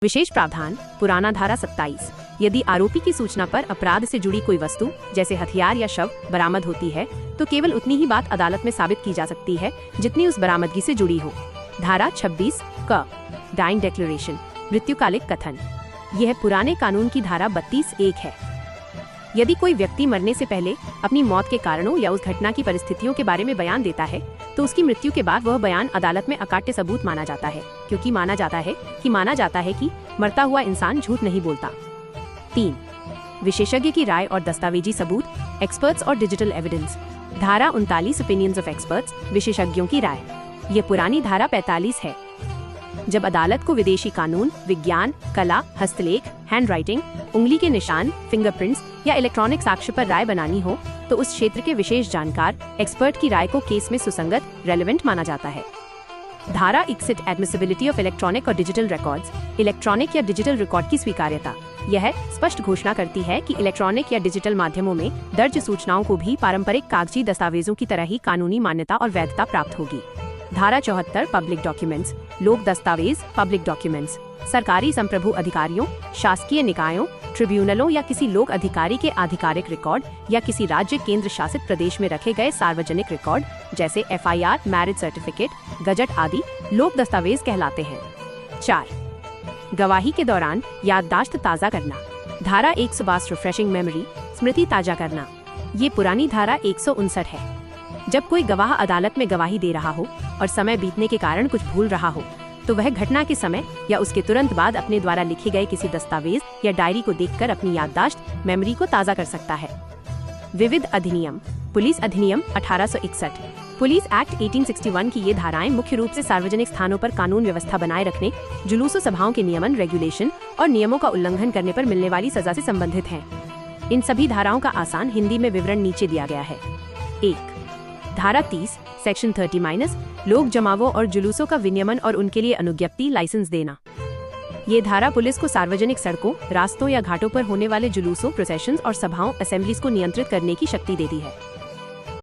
विशेष प्रावधान पुराना धारा 27। यदि आरोपी की सूचना पर अपराध से जुड़ी कोई वस्तु जैसे हथियार या शव बरामद होती है तो केवल उतनी ही बात अदालत में साबित की जा सकती है जितनी उस बरामदगी से जुड़ी हो। धारा 26 क डाइंग डिक्लेरेशन मृत्युकालिक कथन। यह पुराने कानून की धारा 32(1) है। यदि कोई व्यक्ति मरने से पहले अपनी मौत के कारणों या उस घटना की परिस्थितियों के बारे में बयान देता है तो उसकी मृत्यु के बाद वह बयान अदालत में अकाट्य सबूत माना जाता है, क्योंकि माना जाता है कि मरता हुआ इंसान झूठ नहीं बोलता। 3. विशेषज्ञ की राय और दस्तावेजी सबूत एक्सपर्ट्स और डिजिटल एविडेंस। धारा 39 ओपिनियंस ऑफ एक्सपर्ट्स विशेषज्ञों की राय। ये पुरानी धारा 45 है। जब अदालत को विदेशी कानून, विज्ञान, कला, हस्तलेख, हैंडराइटिंग, उंगली के निशान, फिंगरप्रिंट्स या इलेक्ट्रॉनिक साक्ष्य पर राय बनानी हो तो उस क्षेत्र के विशेष जानकार एक्सपर्ट की राय को केस में सुसंगत, रेलेवेंट माना जाता है। धारा 61 एडमिसिबिलिटी ऑफ इलेक्ट्रॉनिक और डिजिटल रिकॉर्ड्स। इलेक्ट्रॉनिक या डिजिटल रिकॉर्ड की स्वीकार्यता। यह स्पष्ट घोषणा करती है कि इलेक्ट्रॉनिक या डिजिटल माध्यमों में दर्ज सूचनाओं को भी पारंपरिक कागजी दस्तावेजों की तरह ही कानूनी मान्यता और वैधता प्राप्त होगी। धारा 74 पब्लिक डॉक्यूमेंट्स। लोक दस्तावेज पब्लिक डॉक्यूमेंट्स सरकारी संप्रभु अधिकारियों, शासकीय निकायों, ट्रिब्यूनलों या किसी लोक अधिकारी के आधिकारिक रिकॉर्ड या किसी राज्य केंद्र शासित प्रदेश में रखे गए सार्वजनिक रिकॉर्ड जैसे FIR, मैरिज सर्टिफिकेट, गजट आदि लोक दस्तावेज कहलाते हैं। 4. गवाही के दौरान याददाश्त ताज़ा करना। धारा 162 रिफ्रेशिंग मेमोरी स्मृति ताज़ा करना। ये पुरानी धारा 159 है। जब कोई गवाह अदालत में गवाही दे रहा हो और समय बीतने के कारण कुछ भूल रहा हो तो वह घटना के समय या उसके तुरंत बाद अपने द्वारा लिखे गए किसी दस्तावेज या डायरी को देखकर अपनी याददाश्त मेमोरी को ताज़ा कर सकता है। विविध अधिनियम। पुलिस अधिनियम 1861। पुलिस एक्ट 1861 की ये धाराएं मुख्य रूप से सार्वजनिक स्थानों पर कानून व्यवस्था बनाए रखने, जुलूसों सभाओं के नियमन, रेगुलेशन और नियमों का उल्लंघन करने पर मिलने वाली सजा से संबंधित हैं। इन सभी धाराओं का आसान हिंदी में विवरण नीचे दिया गया है। 1. धारा 30 सेक्शन 30- लोक जमावों और जुलूसों का विनियमन और उनके लिए अनुज्ञप्ति लाइसेंस देना। ये धारा पुलिस को सार्वजनिक सड़कों, रास्तों या घाटों पर होने वाले जुलूसों, प्रोसेशंस और सभाओं, असेंबलीज को नियंत्रित करने की शक्ति देती है।